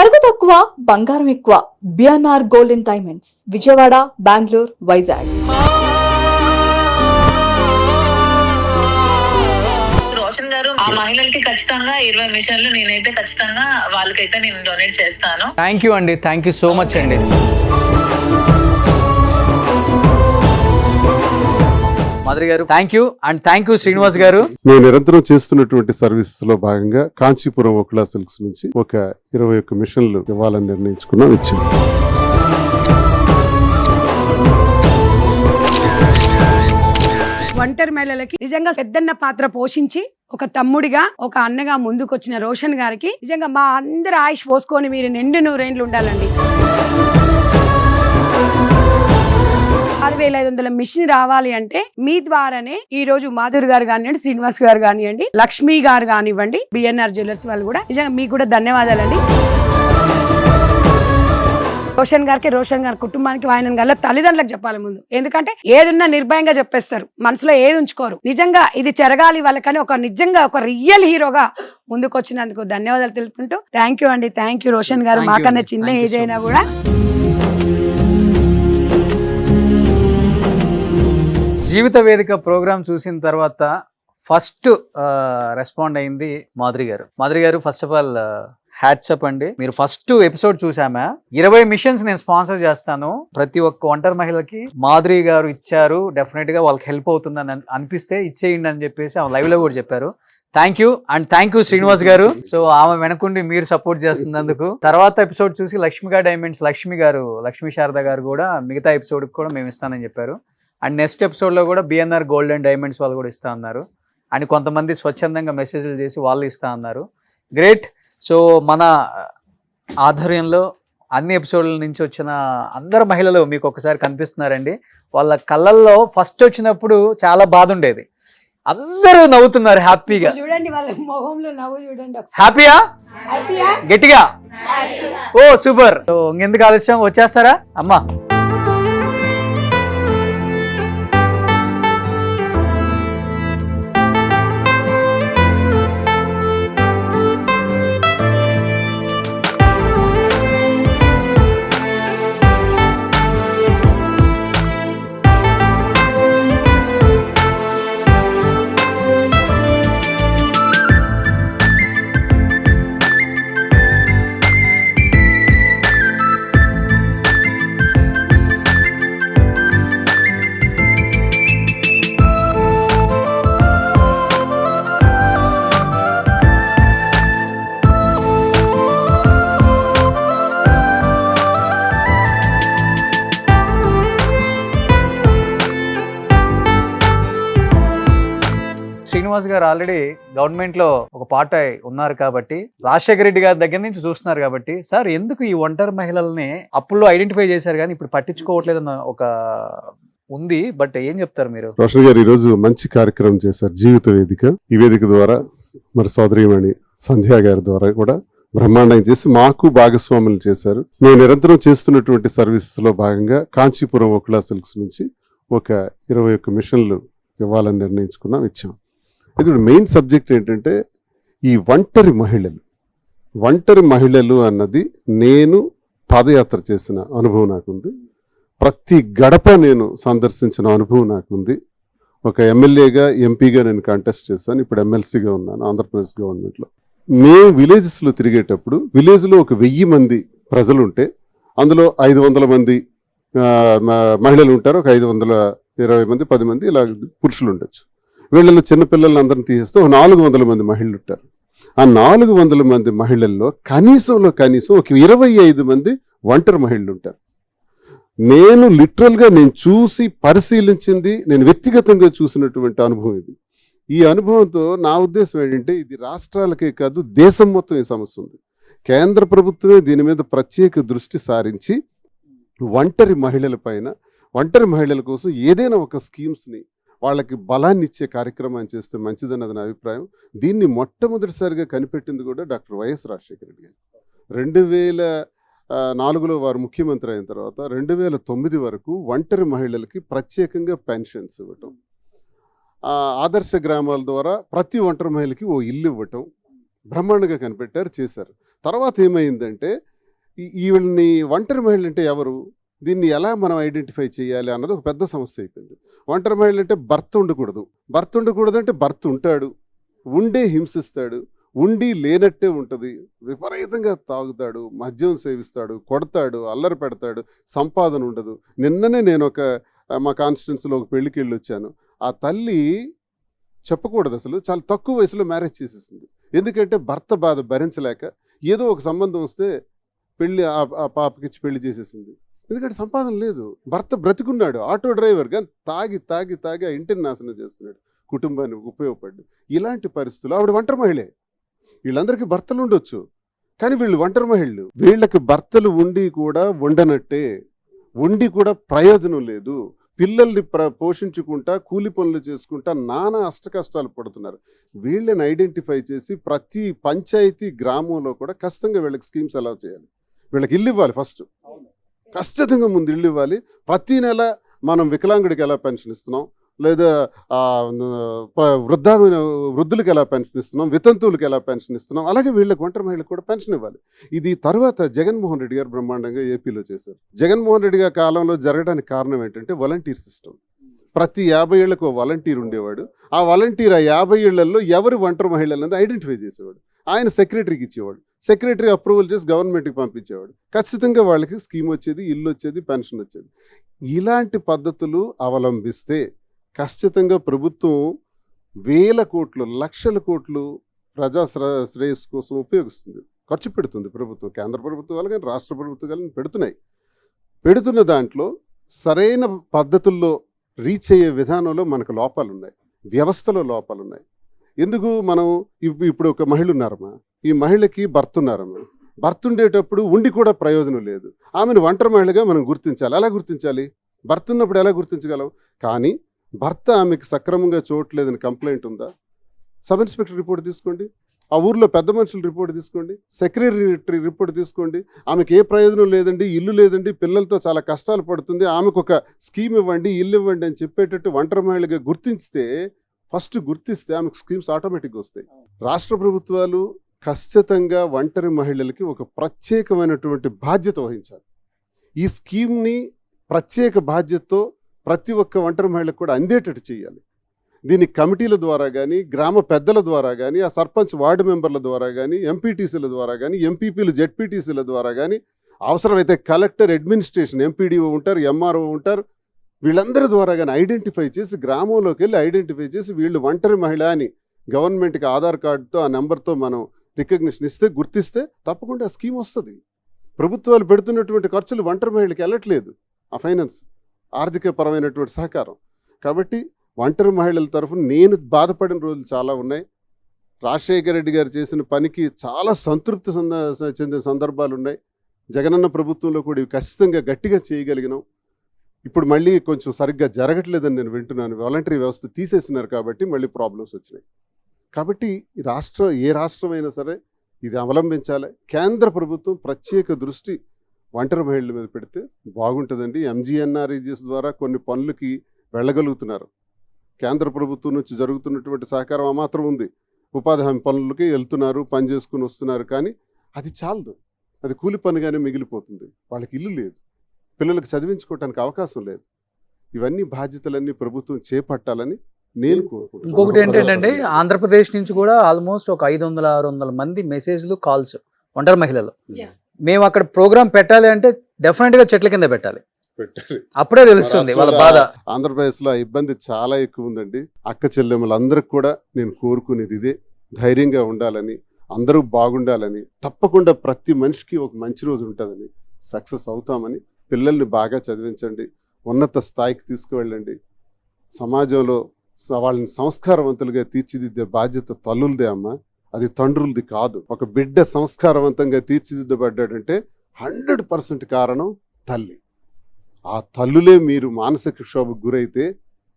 తరుగు తక్కువ బంగారం ఎక్కువ. BNR golden diamonds, Vijayawada, Bengaluru, Vizag. Roshan గారు ఆ మహిళలకి ఖచ్చితంగా 20 మిషన్లు నేనైతే ఖచ్చితంగా వాళ్ళకైతే నేను డొనేట్ చేస్తాను. థ్యాంక్ యూ అండి, థ్యాంక్ యూ సో మచ్ అండి. మాధురి గారు thank you, and thank you Srinivas గారు. నేను నిరంతరం చేస్తున్నటువంటి సర్వీస్ లో భాగంగా కాంచీపురం ఒకలా సిల్క్స్ నుంచి ఒక 21 మిషన్లు ఇవ్వాలని నిర్ణయించుకున్నాం, ఇచ్చింది. ఒంటరి మహిళలకి నిజంగా పెద్దన్న పాత్ర పోషించి ఒక తమ్ముడిగా ఒక అన్నగా ముందుకొచ్చిన రోషన్ గారికి నిజంగా మా అందరి ఆయుష్ పోసుకొని మీరు నిండు 100 ఉండాలండి. 6500 మిషన్ రావాలి అంటే మీ ద్వారానే ఈ రోజు మాధురి గారు కానివ్వండి, శ్రీనివాస్ గారు కానివ్వండి, లక్ష్మి గారు కానివ్వండి, బిఎన్ఆర్ జ్యువెలర్స్ వాళ్ళు కూడా నిజంగా మీకు కూడా ధన్యవాదాలండి. రోషన్ గారి కుటుంబానికి ఆయన గల తల్లిదండ్రులకు చెప్పాలి ముందు, ఎందుకంటే ఏదున్నా నిర్భయంగా చెప్పేస్తారు, మనసులో ఏది ఉంచుకోరు. నిజంగా ఇది జరగాలి వాళ్ళకని నిజంగా ఒక రియల్ హీరోగా ముందుకు వచ్చినందుకు ధన్యవాదాలు తెలుపుకుంటూ థ్యాంక్ యూ అండి. థ్యాంక్ యూ రోషన్ గారు. మాకన్నా చిన్న ఏజ్ అయినా కూడా జీవిత వేదిక ప్రోగ్రామ్ చూసిన తర్వాత ఫస్ట్ రెస్పాండ్ అయింది మాధురి గారు. ఫస్ట్ ఆఫ్ ఆల్ హ్యాట్సప్ అండి. మీరు ఫస్ట్ ఎపిసోడ్ చూసామా, 20 మిషన్స్ నేను స్పాన్సర్ చేస్తాను, ప్రతి ఒక్క ఒంటరి మహిళకి మాధురి గారు ఇచ్చారు, డెఫినెట్ గా వాళ్ళకి హెల్ప్ అవుతుందని అనిపిస్తే ఇచ్చేయండి అని చెప్పేసి ఆమె లైవ్ లో కూడా చెప్పారు. Thank you, and thank you Srinivas గారు. సో ఆమె వెనకుండి మీరు సపోర్ట్ చేస్తున్నందుకు. తర్వాత ఎపిసోడ్ చూసి లక్ష్మిగా డైమండ్స్ లక్ష్మీ శారద గారు కూడా మిగతా ఎపిసోడ్ కూడా మేము ఇస్తానని చెప్పారు. అండ్ నెక్స్ట్ ఎపిసోడ్ లో కూడా బిఎన్ఆర్ గోల్డెన్ డైమండ్స్ వాళ్ళు కూడా ఇస్తా అన్నారు. అండ్ కొంతమంది స్వచ్ఛందంగా మెసేజ్లు చేసి వాళ్ళు ఇస్తా అన్నారు. గ్రేట్. సో మన ఆధ్వర్యంలో అన్ని ఎపిసోడ్ల నుంచి వచ్చిన అందరు మహిళలు మీకు ఒకసారి కనిపిస్తున్నారండి. వాళ్ళ కళ్ళల్లో ఫస్ట్ వచ్చినప్పుడు చాలా బాధ ఉండేది, అందరూ నవ్వుతున్నారు హ్యాపీగా. చూడండి వాళ్ళ మొహంలో నవ్వు చూడండి. హ్యాపీయా? గట్టిగా ఓ సూపర్. సో ఇంకెందుకు ఆలస్యం, వచ్చేస్తారా అమ్మా? శ్రీనివాస్ గారు ఆల్రెడీ గవర్నమెంట్ లో ఒక పార్ట్ ఉన్నారు కాబట్టి, రాజశేఖర రెడ్డి గారి దగ్గర నుంచి చూస్తున్నారు కాబట్టి, సార్ ఎందుకు ఈ ఒంటరి మహిళల్ని అప్పుల్లో ఐడెంటిఫై చేశారు కానీ ఇప్పుడు పట్టించుకోవట్లేదన్న ఒక ఉంది, బట్ ఏం చెప్తారు మీరు? రోషన్ గారు ఈ రోజు మంచి కార్యక్రమం చేశారు, జీవిత వేదిక. ఈ వేదిక ద్వారా మరి సోదరీమణి సంధ్యా గారి ద్వారా కూడా బ్రహ్మాండంగా చేసి మాకు భాగస్వాములు చేశారు. మేము నిరంతరం చేస్తున్నటువంటి సర్వీసెస్ లో భాగంగా కాంచీపురం ఒకలా సిల్క్స్ నుంచి ఒక 21 మిషన్లు ఇవ్వాలని నిర్ణయించుకున్నాం, ఇచ్చాం. ఇది మెయిన్ సబ్జెక్ట్ ఏంటంటే ఈ ఒంటరి మహిళలు అన్నది నేను పాదయాత్ర చేసిన అనుభవం నాకుంది, ప్రతి గడప నేను సందర్శించిన అనుభవం నాకుంది. ఒక ఎమ్మెల్యేగా ఎంపీగా నేను కంటెస్ట్ చేశాను, ఇప్పుడు ఎమ్మెల్సీగా ఉన్నాను ఆంధ్రప్రదేశ్ గవర్నమెంట్లో. మేము విలేజెస్లో తిరిగేటప్పుడు విలేజ్లో ఒక 1000 మంది ప్రజలు ఉంటే అందులో 500 మంది మహిళలు ఉంటారు, ఒక 520 మంది 10 మంది ఇలా పురుషులు ఉండొచ్చు. వీళ్ళలో చిన్నపిల్లలను అందరిని తీసేస్తే 400 మంది మహిళలు ఉంటారు. ఆ 400 మంది మహిళల్లో కనీసం ఒక 25 మంది ఒంటరి మహిళలు ఉంటారు. నేను లిటరల్గా నేను చూసి పరిశీలించింది, నేను వ్యక్తిగతంగా చూసినటువంటి అనుభవం ఇది. ఈ అనుభవంతో నా ఉద్దేశం ఏంటంటే ఇది రాష్ట్రాలకే కాదు దేశం మొత్తం ఈ సమస్య ఉంది. కేంద్ర ప్రభుత్వమే దీని మీద ప్రత్యేక దృష్టి సారించి ఒంటరి మహిళల కోసం ఏదైనా ఒక స్కీమ్స్ని వాళ్ళకి బలాన్ని ఇచ్చే కార్యక్రమాన్ని చేస్తే మంచిదన్నది నా అభిప్రాయం. దీన్ని మొట్టమొదటిసారిగా కనిపెట్టింది కూడా డాక్టర్ వైఎస్ రాజశేఖర రెడ్డి గారు. 2004లో వారు ముఖ్యమంత్రి అయిన తర్వాత 2009 వరకు ఒంటరి మహిళలకి ప్రత్యేకంగా పెన్షన్స్ ఇవ్వటం, ఆదర్శ గ్రామాల ద్వారా ప్రతి ఒంటరి మహిళకి ఓ ఇల్లు ఇవ్వటం బ్రహ్మాండంగా కనిపెట్టారు, చేశారు. తర్వాత ఏమైందంటే వీళ్ళని ఒంటరి మహిళలు అంటే ఎవరు, దీన్ని ఎలా మనం ఐడెంటిఫై చేయాలి అన్నది ఒక పెద్ద సమస్య అయిపోయింది. ఒంటరి మహిళలు అంటే భర్త ఉండకూడదు అంటే భర్త ఉంటాడు, ఉండే హింసిస్తాడు, ఉండి లేనట్టే ఉంటుంది, విపరీతంగా తాగుతాడు, మద్యం సేవిస్తాడు, కొడతాడు, అల్లరి పెడతాడు, సంపాదన ఉండదు. నిన్ననే నేను మా కాన్స్టిట్యున్సీలో ఒక పెళ్లికి వెళ్ళి వచ్చాను. ఆ తల్లి చెప్పకూడదు, అసలు చాలా తక్కువ వయసులో మ్యారేజ్ చేసేసింది. ఎందుకంటే భర్త బాధ భరించలేక ఏదో ఒక సంబంధం వస్తే పెళ్లి ఆ పాపకిచ్చి పెళ్లి చేసేసింది. ఎందుకంటే సంపాదన లేదు, భర్త బ్రతికున్నాడు, ఆటో డ్రైవర్, కానీ తాగి ఆ ఇంటిని నాశనం చేస్తున్నాడు, కుటుంబానికి ఉపయోగపడ్డు. ఇలాంటి పరిస్థితులు ఆవిడ ఒంటరి మహిళే. వీళ్ళందరికీ భర్తలు ఉండొచ్చు, కానీ వీళ్ళు ఒంటరి మహిళలు. వీళ్ళకి భర్తలు ఉండి కూడా ఉండనట్టే, ఉండి కూడా ప్రయోజనం లేదు. పిల్లల్ని పోషించుకుంటా, కూలి పనులు చేసుకుంటా నానా అష్టకష్టాలు పడుతున్నారు. వీళ్ళని ఐడెంటిఫై చేసి ప్రతి పంచాయతీ గ్రామంలో కూడా ఖచ్చితంగా వీళ్ళకి స్కీమ్స్ అలౌ చేయాలి. వీళ్ళకి ఇల్లు ఇవ్వాలి, ఫస్ట్ ఖచ్చితంగా ముందు ఇల్లు ఇవ్వాలి. ప్రతి నెల మనం వికలాంగుడికి ఎలా పెన్షన్ ఇస్తున్నాం, లేదా వృద్ధులకు ఎలా పెన్షన్ ఇస్తున్నాం, వితంతువులకు ఎలా పెన్షన్ ఇస్తున్నాం, అలాగే వీళ్ళకి ఒంటరి మహిళలకు కూడా పెన్షన్ ఇవ్వాలి. ఇది తర్వాత జగన్మోహన్ రెడ్డి గారు బ్రహ్మాండంగా ఏపీలో చేశారు. జగన్మోహన్ రెడ్డి గారి కాలంలో జరగడానికి కారణం ఏంటంటే వాలంటీర్ సిస్టమ్. ప్రతి 50 ఏళ్లకు వాలంటీర్ ఉండేవాడు. ఆ వాలంటీర్ ఆ 50 ఏళ్లలో ఎవరు ఒంటరి మహిళలు అనేది ఐడెంటిఫై చేసేవాడు. ఆయన సెక్రటరీకి ఇచ్చేవాడు, సెక్రటరీ అప్రూవల్ చేసి గవర్నమెంట్కి పంపించేవాడు. ఖచ్చితంగా వాళ్ళకి స్కీమ్ వచ్చేది, ఇల్లు వచ్చేది, పెన్షన్ వచ్చేది. ఇలాంటి పద్ధతులు అవలంబిస్తే ఖచ్చితంగా ప్రభుత్వం వేల కోట్లు, లక్షల కోట్లు ప్రజా శ్రేయస్సు కోసం ఉపయోగిస్తుంది, ఖర్చు పెడుతుంది ప్రభుత్వం. కేంద్ర ప్రభుత్వాలు కానీ రాష్ట్ర ప్రభుత్వాలు కానీ పెడుతున్న దాంట్లో సరైన పద్ధతుల్లో రీచ్ అయ్యే విధానంలో మనకు లోపాలు ఉన్నాయి, వ్యవస్థలో లోపాలు ఉన్నాయి. ఎందుకు మనం ఇప్పుడు ఒక మహిళ ఉన్నారమ్మా, ఈ మహిళకి భర్త ఉన్నారమ్మా, భర్త ఉండేటప్పుడు ఉండి కూడా ప్రయోజనం లేదు. ఆమెను ఒంటరి మహిళగా మనం గుర్తించాలి. ఎలా గుర్తించాలి? భర్త ఉన్నప్పుడు ఎలా గుర్తించగలం? కానీ భర్త ఆమెకు సక్రమంగా చూడట్లేదని కంప్లైంట్ ఉందా, సబ్ ఇన్స్పెక్టర్ రిపోర్ట్ తీసుకోండి, ఆ ఊర్లో పెద్ద మనుషుల రిపోర్ట్ తీసుకోండి, సెక్రటరీ రిపోర్ట్ తీసుకోండి. ఆమెకు ఏ ప్రయోజనం లేదండి, ఇల్లు లేదండి, పిల్లలతో చాలా కష్టాలు పడుతుంది, ఆమెకు ఒక స్కీమ్ ఇవ్వండి, ఇల్లు ఇవ్వండి అని చెప్పేటట్టు ఒంటరి మహిళగా గుర్తిస్తే ఆమెకు స్కీమ్స్ ఆటోమేటిక్గా వస్తాయి. రాష్ట్ర ప్రభుత్వాలు ఖచ్చితంగా ఒంటరి మహిళలకి ఒక ప్రత్యేకమైనటువంటి బాధ్యత వహించాలి. ఈ స్కీమ్ని ప్రత్యేక బాధ్యతతో ప్రతి ఒక్క ఒంటరి మహిళకు కూడా అందేటట్టు చేయాలి. దీన్ని కమిటీల ద్వారా కానీ, గ్రామ పెద్దల ద్వారా కానీ, ఆ సర్పంచ్ వార్డు మెంబర్ల ద్వారా కానీ, ఎంపీటీసీల ద్వారా కానీ, ఎంపీపీలు జెడ్పీటీసీల ద్వారా కానీ, అవసరమైతే కలెక్టర్, అడ్మినిస్ట్రేషన్, ఎంపీడీఓ ఉంటారు, ఎంఆర్ఓ ఉంటారు, వీళ్ళందరి ద్వారా కానీ ఐడెంటిఫై చేసి, గ్రామంలోకి వెళ్ళి ఐడెంటిఫై చేసి వీళ్ళు ఒంటరి మహిళ అని గవర్నమెంట్కి ఆధార్ కార్డుతో ఆ నెంబర్తో మనం రికగ్నిషన్ ఇస్తే, గుర్తిస్తే తప్పకుండా ఆ స్కీమ్ వస్తుంది. ప్రభుత్వాలు పెడుతున్నటువంటి ఖర్చులు ఒంటరి మహిళకి వెళ్ళట్లేదు, ఆ ఫైనాన్స్ ఆర్థిక పరమైనటువంటి సహకారం. కాబట్టి ఒంటరి మహిళల తరఫున నేను బాధపడిన రోజులు చాలా ఉన్నాయి. రాజశేఖర రెడ్డి గారు చేసిన పనికి చాలా సంతృప్తి చెందిన సందర్భాలు ఉన్నాయి. జగనన్న ప్రభుత్వంలో కూడా ఇవి ఖచ్చితంగా గట్టిగా చేయగలిగినాం. ఇప్పుడు మళ్ళీ కొంచెం సరిగ్గా జరగట్లేదని నేను వింటున్నాను. వాలంటరీ వ్యవస్థ తీసేసినారు కాబట్టి మళ్ళీ ప్రాబ్లమ్స్ వచ్చినాయి. కాబట్టి ఏ రాష్ట్రమైనా సరే ఇది అవలంబించాలి. కేంద్ర ప్రభుత్వం ప్రత్యేక దృష్టి ఒంటరి మహిళల మీద పెడితే బాగుంటుందండి. ఎంజీఎన్ఆర్ఈజీఎస్ ద్వారా కొన్ని పనులకి వెళ్ళగలుగుతున్నారు. కేంద్ర ప్రభుత్వం నుంచి జరుగుతున్నటువంటి సహకారం ఆ మాత్రం ఉంది. ఉపాధి హామీ పనులకి వెళ్తున్నారు, పని చేసుకుని వస్తున్నారు. కానీ అది చాలదు, అది కూలి పనిగానే మిగిలిపోతుంది. వాళ్ళకి ఇల్లు లేదు, పిల్లలకు చదివించుకోవడానికి అవకాశం లేదు. ఇవన్నీ బాధ్యతలన్నీ ప్రభుత్వం చేపట్టాలని నేను కోరుకుంటున్నాను. ఇంకొకటి ఏంటంటే ఆంధ్రప్రదేశ్ నుంచి కూడా ఆల్మోస్ట్ ఒక 500-600 మంది మెసేజ్లు, కాల్స్ ఒంటరి మహిళలు. మేము అక్కడ ప్రోగ్రామ్ పెట్టాలి అంటే డెఫినెట్ గా చెట్ల కింద పెట్టాలి, అప్పుడే తెలుస్తుంది వాళ్ళ బాధ. ఆంధ్రప్రదేశ్ లో ఇబ్బంది చాలా ఎక్కువ ఉందండి. అక్క చెల్లెమ్మలందరికి కూడా నేను కోరుకునేది ఇదే, ధైర్యంగా ఉండాలని, అందరూ బాగుండాలని, తప్పకుండా ప్రతి మనిషికి ఒక మంచి రోజు ఉంటుందని, సక్సెస్ అవుతామని. పిల్లల్ని బాగా చదివించండి, ఉన్నత స్థాయికి తీసుకువెళ్ళండి. సమాజంలో వాళ్ళని సంస్కారవంతులుగా తీర్చిదిద్దే బాధ్యత తల్లులదే అమ్మ, అది తండ్రులది కాదు. ఒక బిడ్డ సంస్కారవంతంగా తీర్చిదిద్దబడ్డాడంటే 100% కారణం తల్లి. ఆ తల్లులే మీరు మానసిక క్షోభకు గురైతే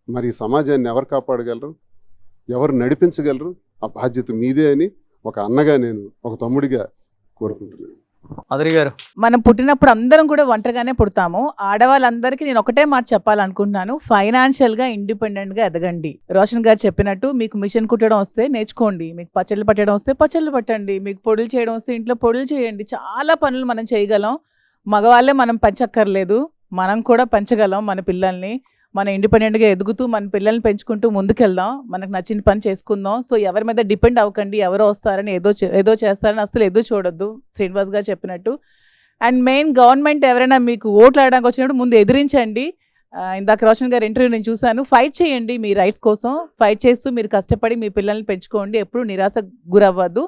మరి సమాజాన్ని ఎవరు కాపాడగలరు, ఎవరు నడిపించగలరు? ఆ బాధ్యత మీదే అని ఒక అన్నగా, నేను ఒక తమ్ముడిగా కోరుకుంటున్నాను. మాధురి గారు. మనం పుట్టినప్పుడు అందరం కూడా ఒంటరిగానే పుడతాము. ఆడవాళ్ళందరికీ నేను ఒకటే మాట చెప్పాలనుకుంటున్నాను, ఫైనాన్షియల్ గా ఇండిపెండెంట్ గా ఎదగండి. రోషన్ గారు చెప్పినట్టు మీకు మిషన్ కుట్టడం వస్తే నేర్చుకోండి, మీకు పచ్చళ్ళు పట్టడం వస్తే పచ్చళ్ళు పట్టండి, మీకు పొడులు చేయడం వస్తే ఇంట్లో పొడులు చేయండి. చాలా పనులు మనం చేయగలం. మగవాళ్ళే మనం పెంచక్కర్లేదు, మనం కూడా పెంచగలం మన పిల్లల్ని. మనం ఇండిపెండెంట్గా ఎదుగుతూ మన పిల్లల్ని పెంచుకుంటూ ముందుకెళ్దాం, మనకు నచ్చిన పని చేసుకుందాం. సో ఎవరి మీద డిపెండ్ అవ్వకండి, ఎవరో వస్తారని ఏదో చేస్తారని అసలు ఎదురు చూడొద్దు, శ్రీనివాస్ గారు చెప్పినట్టు. అండ్ మెయిన్ గవర్నమెంట్ ఎవరైనా మీకు ఓట్లు ఆడడానికి వచ్చినప్పుడు ముందు ఎదిరించండి. ఇందాక రోషన్ గారు ఇంటర్వ్యూ నేను చూశాను, ఫైట్ చేయండి మీ రైట్స్ కోసం. ఫైట్ చేస్తూ మీరు కష్టపడి మీ పిల్లల్ని పెంచుకోండి, ఎప్పుడు నిరాశ గురవ్వద్దు.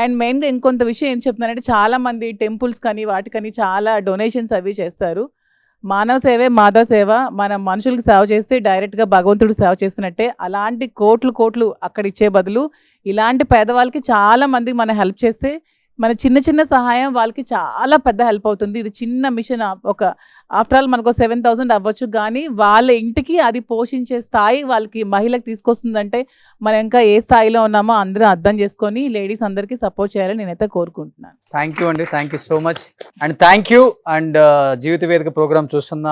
అండ్ మెయిన్గా ఇంకొంత విషయం ఏం చెప్తున్నానంటే, చాలామంది టెంపుల్స్ కానీ వాటికని చాలా డొనేషన్స్ అవి చేస్తారు. మానవ సేవే మాధవ సేవ. మనం మనుషులకు సేవ చేస్తే డైరెక్ట్గా భగవంతుడు సేవ చేస్తున్నట్టే. అలాంటి కోట్లు అక్కడ ఇచ్చే బదులు ఇలాంటి పేదవాళ్ళకి చాలా మందికి మనం హెల్ప్ చేస్తే మన చిన్న సహాయం వాళ్ళకి చాలా పెద్ద హెల్ప్ అవుతుంది. ఇది చిన్న మిషన్, ఒక ఆఫ్టర్ ఆల్ మనకు 7,000 అవ్వచ్చు, కానీ వాళ్ళ ఇంటికి అది పోషించే స్థాయి వాళ్ళకి మహిళకి తీసుకొస్తుందంటే మనం ఇంకా ఏ స్థాయిలో ఉన్నామో అందరూ అర్థం చేసుకొని లేడీస్ అందరికీ సపోర్ట్ చేయాలని నేనైతే కోరుకుంటున్నాను. థ్యాంక్ యూ అండి, thank you so much. And thank you. And Jeevitha Vedika program చూస్తున్న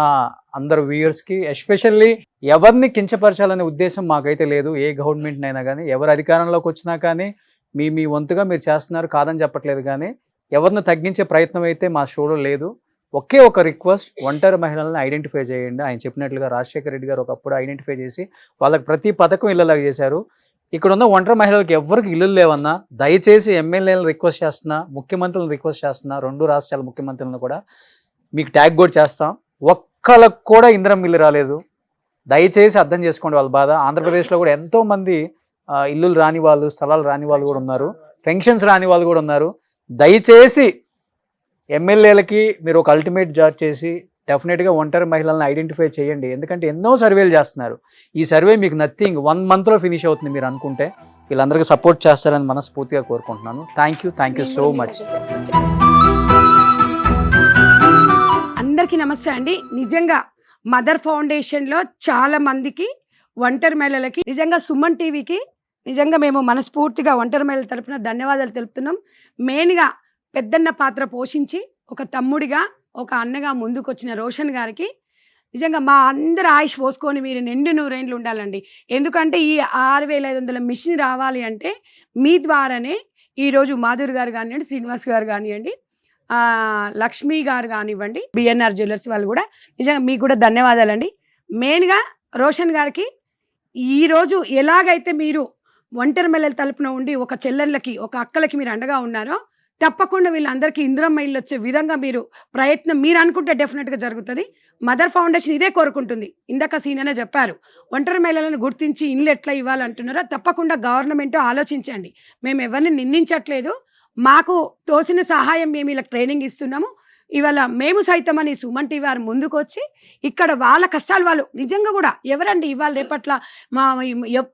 అందరు వ్యూయర్స్కి, ఎస్పెషల్లీ ఎవరిని కించపరచాలనే ఉద్దేశం మాకైతే లేదు. ఏ గవర్నమెంట్ అయినా కానీ, ఎవరు అధికారంలోకి వచ్చినా కానీ మీ వంతుగా మీరు చేస్తున్నారు, కాదని చెప్పట్లేదు. కానీ ఎవరిని తగ్గించే ప్రయత్నం అయితే మా షోలో లేదు. ఒకే ఒక రిక్వెస్ట్, ఒంటరి మహిళలను ఐడెంటిఫై చేయండి. ఆయన చెప్పినట్లుగా రాజశేఖర రెడ్డి గారు ఒకప్పుడు ఐడెంటిఫై చేసి వాళ్ళకి ప్రతి పథకం ఇళ్ళలాగా చేశారు. ఇక్కడ ఉన్న ఒంటరి మహిళలకు ఎవరికి ఇల్లు లేవన్నా దయచేసి ఎమ్మెల్యేలను రిక్వెస్ట్ చేస్తున్నా, ముఖ్యమంత్రులను రిక్వెస్ట్ చేస్తున్నా, 2 రాష్ట్రాల ముఖ్యమంత్రులను కూడా మీకు ట్యాగ్ కూడా చేస్తాం. ఒక్కళ్ళకు కూడా ఇందిరమ్మ ఇల్లు రాలేదు. దయచేసి అర్థం చేసుకోండి వాళ్ళ బాధ. ఆంధ్రప్రదేశ్లో కూడా ఎంతోమంది ఇల్లులు రాని వాళ్ళు, స్థలాలు రాని వాళ్ళు కూడా ఉన్నారు, పెన్షన్స్ రాని వాళ్ళు కూడా ఉన్నారు. దయచేసి ఎమ్మెల్యేలకి మీరు ఒక అల్టిమేట్ జాబ్ చేసి డెఫినెట్గా ఒంటరి మహిళలను ఐడెంటిఫై చేయండి. ఎందుకంటే ఎన్నో సర్వేలు చేస్తున్నారు. ఈ సర్వే మీకు నథింగ్ 1 monthలో ఫినిష్ అవుతుంది మీరు అనుకుంటే. వీళ్ళందరికీ సపోర్ట్ చేస్తారని మనస్ఫూర్తిగా కోరుకుంటున్నాను. Thank you so much. అందరికీ నమస్తే అండి. నిజంగా మదర్ ఫౌండేషన్లో చాలా మందికి ఒంటరి మహిళలకి నిజంగా సుమన్ టీవీకి నిజంగా మేము మనస్ఫూర్తిగా ఒంటరి మహిళల తరపున ధన్యవాదాలు తెలుపుతున్నాం. మెయిన్గా పెద్దన్న పాత్ర పోషించి ఒక తమ్ముడిగా, ఒక అన్నగా ముందుకొచ్చిన రోషన్ గారికి నిజంగా మా అందరి ఆయుష్ పోసుకొని మీరు నిండు 100 ఏళ్ళు ఉండాలండి. ఎందుకంటే ఈ 6,500 మిషన్ రావాలి అంటే మీ ద్వారానే ఈరోజు మాధురి గారు కానివ్వండి, శ్రీనివాస్ గారు కానివ్వండి, లక్ష్మి గారు కానివ్వండి, బిఎన్ఆర్ జ్యువెలర్స్ వాళ్ళు కూడా నిజంగా మీకు కూడా ధన్యవాదాలండి. మెయిన్గా రోషన్ గారికి ఈరోజు ఎలాగైతే మీరు ఒంటరి మహిళల తరపున ఉండి ఒక చెల్లెళ్ళకి, ఒక అక్కలకి మీరు అండగా ఉన్నారో, తప్పకుండా వీళ్ళందరికీ ఇందిరమ్మ ఇల్లు వచ్చే విధంగా మీరు ప్రయత్నం మీరు అనుకుంటే డెఫినెట్గా జరుగుతుంది. మదర్ ఫౌండేషన్ ఇదే కోరుకుంటుంది. ఇందాక సీనియర్నే చెప్పారు, ఒంటరి మహిళలను గుర్తించి ఇల్లు ఎట్లా ఇవ్వాలంటున్నారో తప్పకుండా గవర్నమెంట్ ఆలోచించండి. మేము ఎవరిని నిందించట్లేదు, మాకు తోసిన సహాయం మేము ఇలా ట్రైనింగ్ ఇస్తున్నాము. ఇవాళ మేము సైతం అని సుమన్ టీవీ వారు ముందుకు వచ్చి ఇక్కడ వాళ్ళ కష్టాలు వాళ్ళు నిజంగా కూడా ఎవరండి ఇవాళ రేపట్ల మా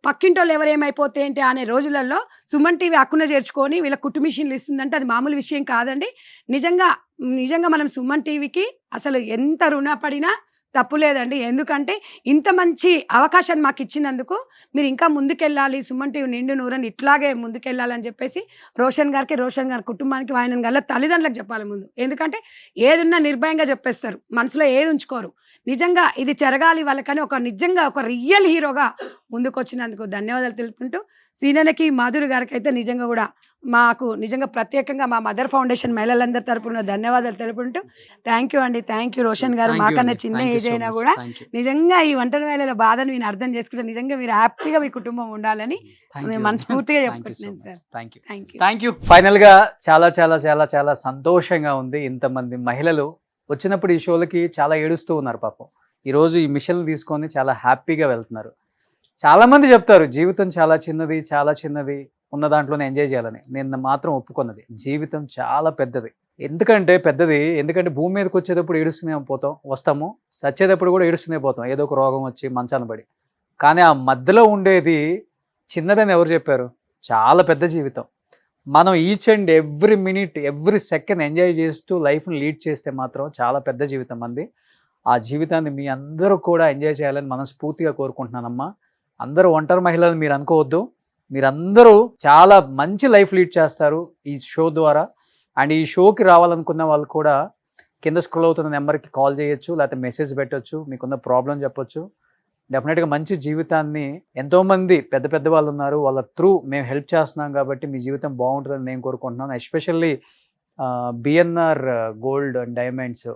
పక్కింటోళ్ళు ఎవరేమైపోతే ఏంటి అనే రోజులలో సుమన్ టీవీ హక్కున చేర్చుకొని వీళ్ళ కుట్టు మిషన్లు ఇస్తుందంటే అది మామూలు విషయం కాదండి. నిజంగా మనం సుమన్ టీవీకి అసలు ఎంత రుణపడినా తప్పు లేదండి. ఎందుకంటే ఇంత మంచి అవకాశాన్ని మాకు ఇచ్చినందుకు మీరు ఇంకా ముందుకెళ్ళాలి, సుమన్ టీవీ నిండు 100 ఇట్లాగే ముందుకెళ్ళాలని చెప్పేసి రోషన్ గారి కుటుంబానికి, ఆయన గల తల్లిదండ్రులకు చెప్పాలి ముందు. ఎందుకంటే ఏదున్నా నిర్భయంగా చెప్పేస్తారు, మనసులో ఏది ఉంచుకోరు. నిజంగా ఇది జరగాలి వాళ్ళకని నిజంగా ఒక రియల్ హీరోగా ముందుకు వచ్చినందుకు ధన్యవాదాలు తెలుపుకుంటూ, సీనియర్కి మాధురి గారికి అయితే నిజంగా కూడా మాకు నిజంగా ప్రత్యేకంగా మా మదర్ ఫౌండేషన్ మహిళలందరి తరపున ధన్యవాదాలు తెలుపుకుంటూ థ్యాంక్ యూ అండి. థ్యాంక్ యూ రోషన్ గారు. మాకన్నా చిన్న ఏజ్ అయినా కూడా నిజంగా ఈ ఒంటరి మహిళల బాధను మీరు అర్థం చేసుకుంటే నిజంగా మీరు హ్యాపీగా మీ కుటుంబం ఉండాలని మనస్ఫూర్తిగా చెప్పుకుంటున్నాను సార్. Thank you. ఫైనల్ గా చాలా చాలా చాలా చాలా సంతోషంగా ఉంది. ఇంతమంది మహిళలు వచ్చినప్పుడు ఈ షోలకి చాలా ఏడుస్తూ ఉన్నారు పాపం. ఈరోజు ఈ మిషన్లు తీసుకొని చాలా హ్యాపీగా వెళ్తున్నారు. చాలా మంది చెప్తారు జీవితం చాలా చిన్నది, ఉన్న దాంట్లోనే ఎంజాయ్ చేయాలని. నేను మాత్రం ఒప్పుకున్నది, జీవితం చాలా పెద్దది. ఎందుకంటే భూమి మీదకి వచ్చేటప్పుడు ఏడుస్తూనే వస్తాము, చచ్చేటప్పుడు కూడా ఏడుస్తూనే పోతాం, ఏదో ఒక రోగం వచ్చి మంచాన పడి. కానీ ఆ మధ్యలో ఉండేది చిన్నదని ఎవరు చెప్పారు? చాలా పెద్ద జీవితం. మనం each and every minute, every second enjoy చేస్తూ లైఫ్ని లీడ్ చేస్తే మాత్రం చాలా పెద్ద జీవితం మంది. ఆ జీవితాన్ని మీ అందరూ కూడా ఎంజాయ్ చేయాలని మనస్ఫూర్తిగా కోరుకుంటున్నానమ్మా. అందరూ ఒంటరి మహిళలు మీరు అనుకోవద్దు, మీరందరూ చాలా మంచి లైఫ్ లీడ్ చేస్తారు ఈ షో ద్వారా. అండ్ ఈ షోకి రావాలనుకున్న వాళ్ళు కూడా కింద స్క్రోల్ అవుతున్న నెంబర్కి కాల్ చేయొచ్చు, లేకపోతే మెసేజ్ పెట్టొచ్చు, మీకున్న ప్రాబ్లం చెప్పొచ్చు. డెఫినెట్గా మంచి జీవితాన్ని, ఎంతోమంది పెద్ద పెద్ద వాళ్ళు ఉన్నారు, వాళ్ళ త్రూ మేము హెల్ప్ చేస్తున్నాం కాబట్టి మీ జీవితం బాగుంటుందని నేను కోరుకుంటున్నాను. Especially BNR gold and diamonds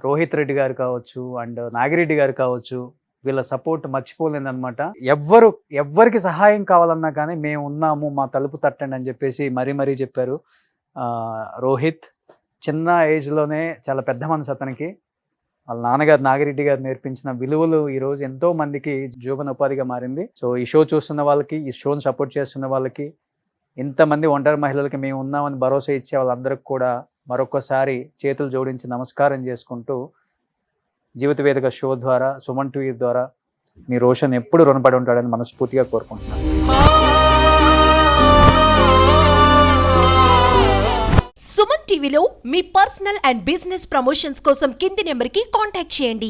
Rohit Reddy గారు కావచ్చు అండ్ నాగిరెడ్డి గారు కావచ్చు, వీళ్ళ సపోర్ట్ మర్చిపోలేదన్నమాట. ఎవ్వరికి సహాయం కావాలన్నా కానీ మేము ఉన్నాము, మా తలుపు తట్టండి అని చెప్పేసి మరీ చెప్పారు. రోహిత్ చిన్న ఏజ్లోనే చాలా పెద్ద మనసు అతనికి. వాళ్ళ నాన్నగారు నాగిరెడ్డి గారు నేర్పించిన విలువలు ఈరోజు ఎంతో మందికి జీవన ఉపాధిగా మారింది. సో ఈ షో చూస్తున్న వాళ్ళకి, ఈ షోని సపోర్ట్ చేస్తున్న వాళ్ళకి, ఇంతమంది ఒంటరి మహిళలకి మేము ఉన్నామని భరోసా ఇచ్చే వాళ్ళందరికీ కూడా మరొకసారి చేతులు జోడించి నమస్కారం చేసుకుంటూ, జీవిత వేదిక షో ద్వారా, సుమన్ టీవీ ద్వారా మీ రోషన్ ఎప్పుడు రుణపడి ఉంటాడని మనస్ఫూర్తిగా కోరుకుంటున్నాను. సుమన్ టీవీలో మీ పర్సనల్ అండ్ బిజినెస్ ప్రమోషన్స్ కోసం కింది నెంబర్కి కాంటాక్ట్ చేయండి.